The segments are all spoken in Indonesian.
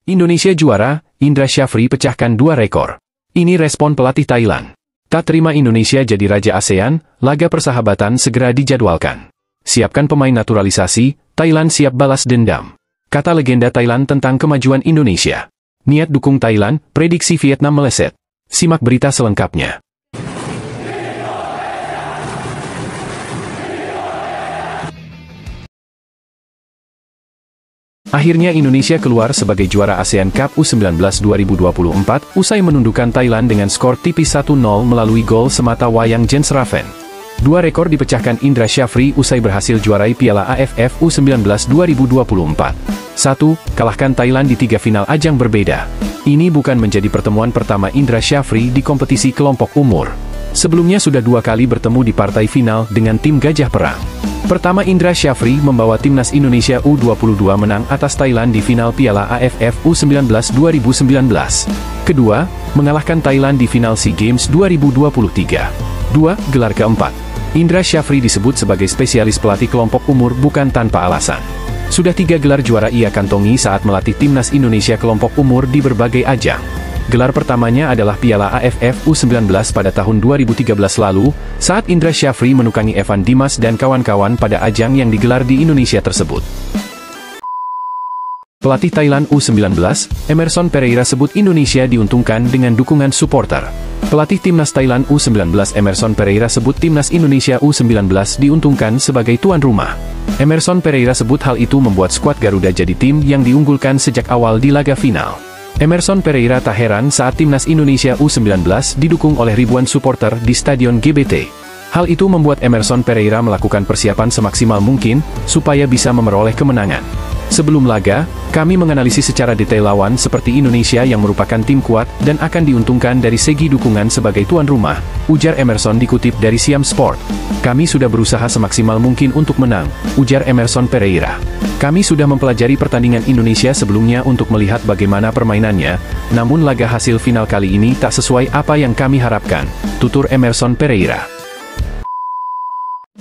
Indonesia juara, Indra Syafri pecahkan 2 rekor. Ini respon pelatih Thailand. Tak terima Indonesia jadi raja ASEAN, laga persahabatan segera dijadwalkan. Siapkan pemain naturalisasi, Thailand siap balas dendam. Kata legenda Thailand tentang kemajuan Indonesia. Niat dukung Thailand, prediksi Vietnam meleset. Simak berita selengkapnya. Akhirnya Indonesia keluar sebagai juara ASEAN Cup U19 2024 usai menundukkan Thailand dengan skor tipis 1-0 melalui gol semata wayang Jens Raven. 2 rekor dipecahkan Indra Syafri usai berhasil juarai Piala AFF U19 2024. 1. Kalahkan Thailand di 3 final ajang berbeda. Ini bukan menjadi pertemuan pertama Indra Syafri di kompetisi kelompok umur. Sebelumnya sudah 2 kali bertemu di partai final dengan tim Gajah Perang. Pertama, Indra Syafri membawa timnas Indonesia U22 menang atas Thailand di final Piala AFF U19 2019. Kedua, mengalahkan Thailand di final SEA Games 2023. 2. Gelar keempat. Indra Syafri disebut sebagai spesialis pelatih kelompok umur bukan tanpa alasan. Sudah 3 gelar juara ia kantongi saat melatih timnas Indonesia kelompok umur di berbagai ajang. Gelar pertamanya adalah Piala AFF U19 pada tahun 2013 lalu, saat Indra Syafri menukangi Evan Dimas dan kawan-kawan pada ajang yang digelar di Indonesia tersebut. Pelatih Thailand U19, Emerson Pereira sebut Indonesia diuntungkan dengan dukungan supporter. Pelatih timnas Thailand U19 Emerson Pereira sebut timnas Indonesia U19 diuntungkan sebagai tuan rumah. Emerson Pereira sebut hal itu membuat skuad Garuda jadi tim yang diunggulkan sejak awal di laga final. Emerson Pereira tak heran saat timnas Indonesia U19 didukung oleh ribuan supporter di Stadion GBT. Hal itu membuat Emerson Pereira melakukan persiapan semaksimal mungkin supaya bisa memperoleh kemenangan. Sebelum laga, kami menganalisis secara detail lawan seperti Indonesia yang merupakan tim kuat dan akan diuntungkan dari segi dukungan sebagai tuan rumah, ujar Emerson dikutip dari Siam Sport. Kami sudah berusaha semaksimal mungkin untuk menang, ujar Emerson Pereira. Kami sudah mempelajari pertandingan Indonesia sebelumnya untuk melihat bagaimana permainannya, namun laga hasil final kali ini tak sesuai apa yang kami harapkan, tutur Emerson Pereira.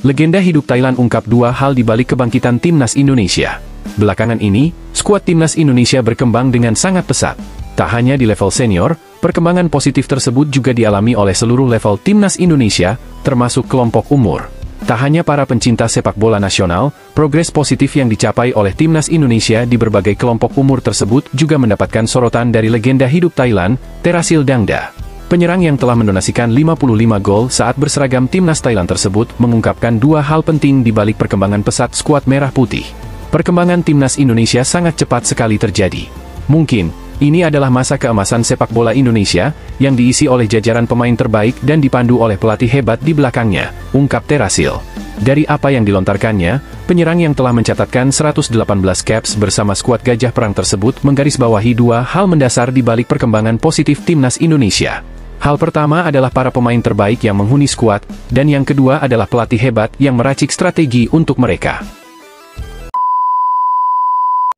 Legenda hidup Thailand ungkap 2 hal di balik kebangkitan timnas Indonesia. Belakangan ini, skuad timnas Indonesia berkembang dengan sangat pesat. Tak hanya di level senior, perkembangan positif tersebut juga dialami oleh seluruh level timnas Indonesia, termasuk kelompok umur. Tak hanya para pencinta sepak bola nasional, progres positif yang dicapai oleh timnas Indonesia di berbagai kelompok umur tersebut juga mendapatkan sorotan dari legenda hidup Thailand, Terasil Dangda. Penyerang yang telah mendonasikan 55 gol saat berseragam timnas Thailand tersebut mengungkapkan 2 hal penting di balik perkembangan pesat skuad merah putih. Perkembangan timnas Indonesia sangat cepat sekali terjadi. Mungkin, ini adalah masa keemasan sepak bola Indonesia, yang diisi oleh jajaran pemain terbaik dan dipandu oleh pelatih hebat di belakangnya, ungkap Terasil. Dari apa yang dilontarkannya, penyerang yang telah mencatatkan 118 caps bersama skuad Gajah Perang tersebut menggarisbawahi 2 hal mendasar di balik perkembangan positif timnas Indonesia. Hal pertama adalah para pemain terbaik yang menghuni skuad, dan yang kedua adalah pelatih hebat yang meracik strategi untuk mereka.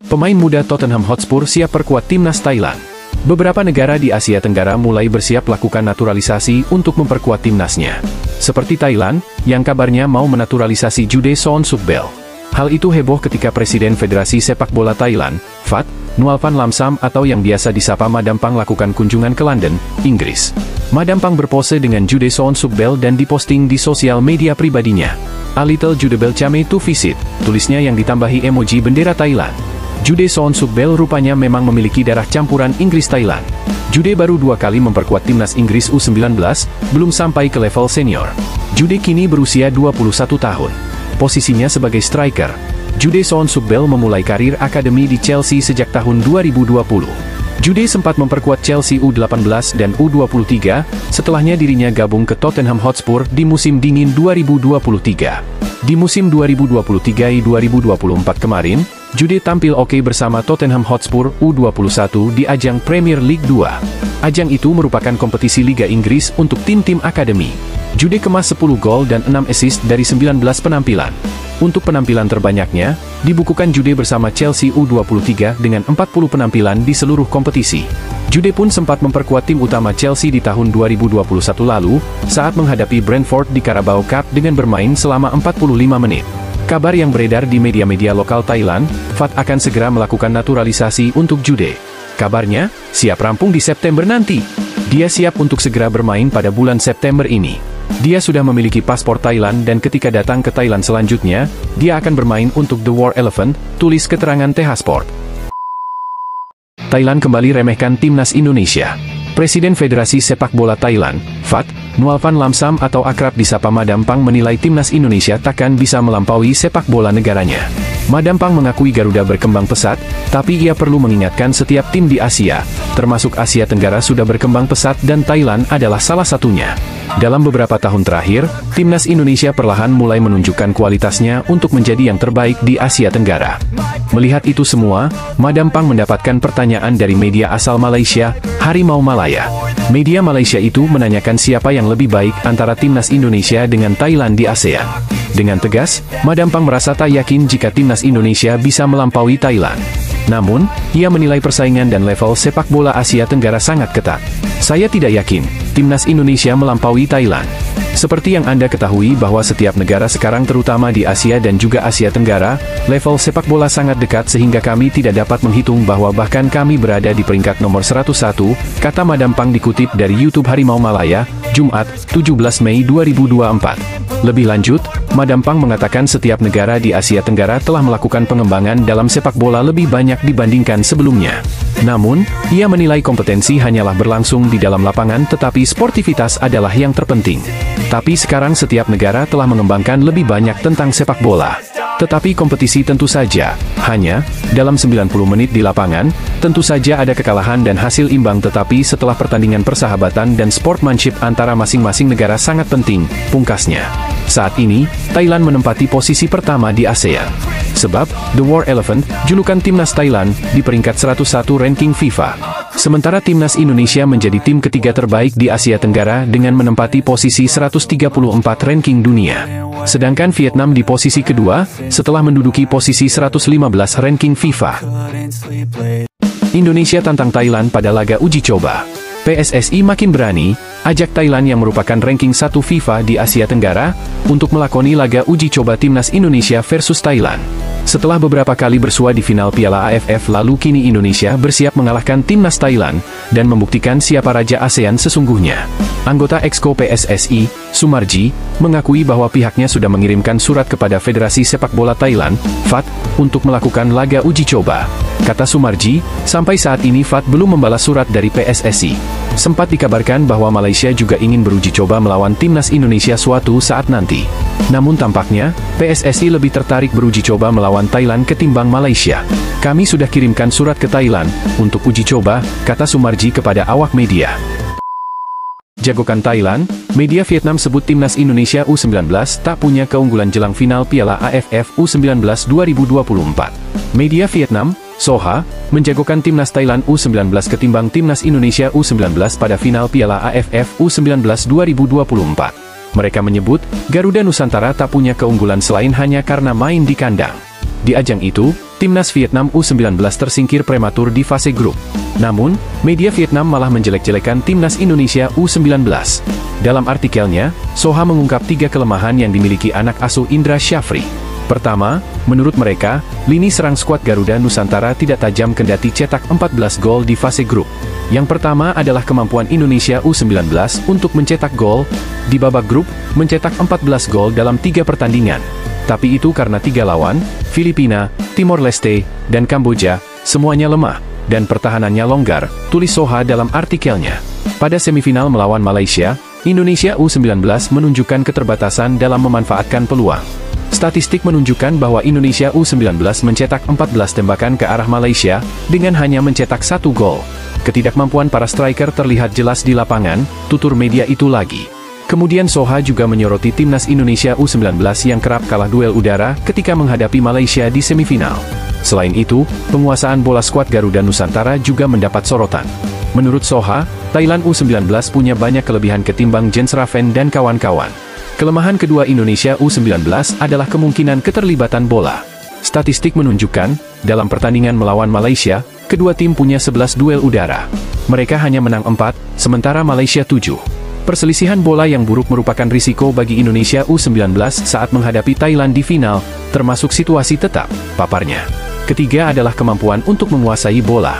Pemain muda Tottenham Hotspur siap perkuat timnas Thailand. Beberapa negara di Asia Tenggara mulai bersiap lakukan naturalisasi untuk memperkuat timnasnya. Seperti Thailand, yang kabarnya mau menaturalisasi Jude Soon-suk-bel. Hal itu heboh ketika Presiden Federasi Sepak Bola Thailand, FAT, Nualvan Lamsam atau yang biasa disapa Madam Pang lakukan kunjungan ke London, Inggris. Madam Pang berpose dengan Jude Soon-suk-bel dan diposting di sosial media pribadinya. A little Judebel Chame to visit, tulisnya yang ditambahi emoji bendera Thailand. Jude Soon-suk-bel rupanya memang memiliki darah campuran Inggris-Thailand. Jude baru 2 kali memperkuat timnas Inggris U19, belum sampai ke level senior. Jude kini berusia 21 tahun. Posisinya sebagai striker. Jude Soon-suk-bel memulai karir akademi di Chelsea sejak tahun 2020. Jude sempat memperkuat Chelsea U18 dan U23, setelahnya dirinya gabung ke Tottenham Hotspur di musim dingin 2023. Di musim 2023-2024 kemarin, Jude tampil oke bersama Tottenham Hotspur U21 di ajang Premier League 2. Ajang itu merupakan kompetisi Liga Inggris untuk tim-tim akademi. Jude kemas 10 gol dan 6 assist dari 19 penampilan. Untuk penampilan terbanyaknya, dibukukan Jude bersama Chelsea U23 dengan 40 penampilan di seluruh kompetisi. Jude pun sempat memperkuat tim utama Chelsea di tahun 2021 lalu, saat menghadapi Brentford di Carabao Cup dengan bermain selama 45 menit. Kabar yang beredar di media-media lokal Thailand, FAT akan segera melakukan naturalisasi untuk Jude. Kabarnya, siap rampung di September nanti. Dia siap untuk segera bermain pada bulan September ini. Dia sudah memiliki paspor Thailand dan ketika datang ke Thailand selanjutnya, dia akan bermain untuk The War Elephant, tulis keterangan TH Sport. Thailand kembali remehkan timnas Indonesia. Presiden Federasi Sepak Bola Thailand, FAT, Nualvan Lamsam atau akrab disapa Madampang menilai timnas Indonesia takkan bisa melampaui sepak bola negaranya. Madampang mengakui Garuda berkembang pesat, tapi ia perlu mengingatkan setiap tim di Asia, termasuk Asia Tenggara sudah berkembang pesat dan Thailand adalah salah satunya. Dalam beberapa tahun terakhir, timnas Indonesia perlahan mulai menunjukkan kualitasnya untuk menjadi yang terbaik di Asia Tenggara. Melihat itu semua, Madampang mendapatkan pertanyaan dari media asal Malaysia, Harimau Malaya. Media Malaysia itu menanyakan siapa yang lebih baik antara timnas Indonesia dengan Thailand di ASEAN. Dengan tegas, Madampang merasa tak yakin jika timnas Indonesia bisa melampaui Thailand. Namun, ia menilai persaingan dan level sepak bola Asia Tenggara sangat ketat. Saya tidak yakin, timnas Indonesia melampaui Thailand. Seperti yang Anda ketahui bahwa setiap negara sekarang terutama di Asia dan juga Asia Tenggara, level sepak bola sangat dekat sehingga kami tidak dapat menghitung bahwa bahkan kami berada di peringkat nomor 101, kata Madampang dikutip dari YouTube Harimau Malaya, Jumat, 17 Mei 2024. Lebih lanjut, Madampang mengatakan setiap negara di Asia Tenggara telah melakukan pengembangan dalam sepak bola lebih banyak dibandingkan sebelumnya. Namun, ia menilai kompetensi hanyalah berlangsung di dalam lapangan tetapi sportivitas adalah yang terpenting. Tapi sekarang setiap negara telah mengembangkan lebih banyak tentang sepak bola. Tetapi kompetisi tentu saja, hanya, dalam 90 menit di lapangan, tentu saja ada kekalahan dan hasil imbang tetapi setelah pertandingan persahabatan dan sportsmanship antara masing-masing negara sangat penting, pungkasnya. Saat ini, Thailand menempati posisi pertama di ASEAN. Sebab, The War Elephant, julukan timnas Thailand, di peringkat 101 ranking FIFA. Sementara timnas Indonesia menjadi tim ketiga terbaik di Asia Tenggara dengan menempati posisi 134 ranking dunia. Sedangkan Vietnam di posisi kedua, setelah menduduki posisi 115 ranking FIFA. Indonesia tantang Thailand pada laga uji coba. PSSI makin berani, ajak Thailand yang merupakan ranking 1 FIFA di Asia Tenggara, untuk melakoni laga uji coba timnas Indonesia versus Thailand. Setelah beberapa kali bersua di final Piala AFF lalu kini Indonesia bersiap mengalahkan timnas Thailand, dan membuktikan siapa Raja ASEAN sesungguhnya. Anggota Exco PSSI, Sumarji, mengakui bahwa pihaknya sudah mengirimkan surat kepada Federasi Sepak Bola Thailand, FAT, untuk melakukan laga uji coba. Kata Sumarji, sampai saat ini FAT belum membalas surat dari PSSI. Sempat dikabarkan bahwa Malaysia juga ingin beruji coba melawan timnas Indonesia suatu saat nanti. Namun tampaknya, PSSI lebih tertarik beruji coba melawan Thailand ketimbang Malaysia. Kami sudah kirimkan surat ke Thailand, untuk uji coba, kata Sumarji kepada awak media. Jagokan Thailand, media Vietnam sebut timnas Indonesia U19 tak punya keunggulan jelang final Piala AFF U19 2024. Media Vietnam, Soha, menjagokan timnas Thailand U19 ketimbang timnas Indonesia U19 pada final Piala AFF U19 2024. Mereka menyebut, Garuda Nusantara tak punya keunggulan selain hanya karena main di kandang. Di ajang itu, timnas Vietnam U19 tersingkir prematur di fase grup. Namun, media Vietnam malah menjelek-jelekan timnas Indonesia U19. Dalam artikelnya, Soha mengungkap 3 kelemahan yang dimiliki anak asuh Indra Syafri. Pertama, menurut mereka, lini serang skuad Garuda Nusantara tidak tajam kendati cetak 14 gol di fase grup. Yang pertama adalah kemampuan Indonesia U19 untuk mencetak gol, di babak grup, mencetak 14 gol dalam 3 pertandingan. Tapi itu karena 3 lawan, Filipina, Timor Leste, dan Kamboja, semuanya lemah, dan pertahanannya longgar, tulis Soha dalam artikelnya. Pada semifinal melawan Malaysia, Indonesia U19 menunjukkan keterbatasan dalam memanfaatkan peluang. Statistik menunjukkan bahwa Indonesia U19 mencetak 14 tembakan ke arah Malaysia, dengan hanya mencetak 1 gol. Ketidakmampuan para striker terlihat jelas di lapangan, tutur media itu lagi. Kemudian Soha juga menyoroti timnas Indonesia U19 yang kerap kalah duel udara ketika menghadapi Malaysia di semifinal. Selain itu, penguasaan bola skuad Garuda Nusantara juga mendapat sorotan. Menurut Soha, Thailand U19 punya banyak kelebihan ketimbang Jens Raven dan kawan-kawan. Kelemahan kedua Indonesia U19 adalah kemungkinan keterlibatan bola. Statistik menunjukkan, dalam pertandingan melawan Malaysia, kedua tim punya 11 duel udara. Mereka hanya menang 4, sementara Malaysia 7. Perselisihan bola yang buruk merupakan risiko bagi Indonesia U19 saat menghadapi Thailand di final, termasuk situasi tetap, paparnya. Ketiga adalah kemampuan untuk menguasai bola.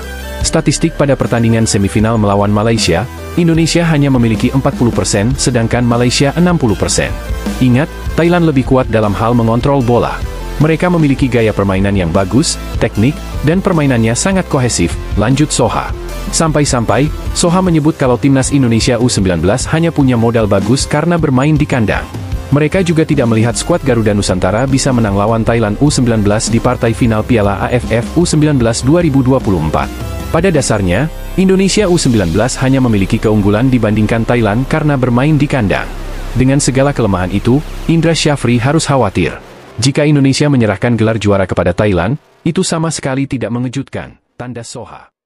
Statistik pada pertandingan semifinal melawan Malaysia, Indonesia hanya memiliki 40%, sedangkan Malaysia 60%. Ingat, Thailand lebih kuat dalam hal mengontrol bola. Mereka memiliki gaya permainan yang bagus, teknik, dan permainannya sangat kohesif, lanjut Soha. Sampai-sampai, Soha menyebut kalau timnas Indonesia U19 hanya punya modal bagus karena bermain di kandang. Mereka juga tidak melihat skuad Garuda Nusantara bisa menang lawan Thailand U19 di partai final Piala AFF U19 2024. Pada dasarnya, Indonesia U19 hanya memiliki keunggulan dibandingkan Thailand karena bermain di kandang. Dengan segala kelemahan itu, Indra Syafri harus khawatir. Jika Indonesia menyerahkan gelar juara kepada Thailand, itu sama sekali tidak mengejutkan, tanda Soha.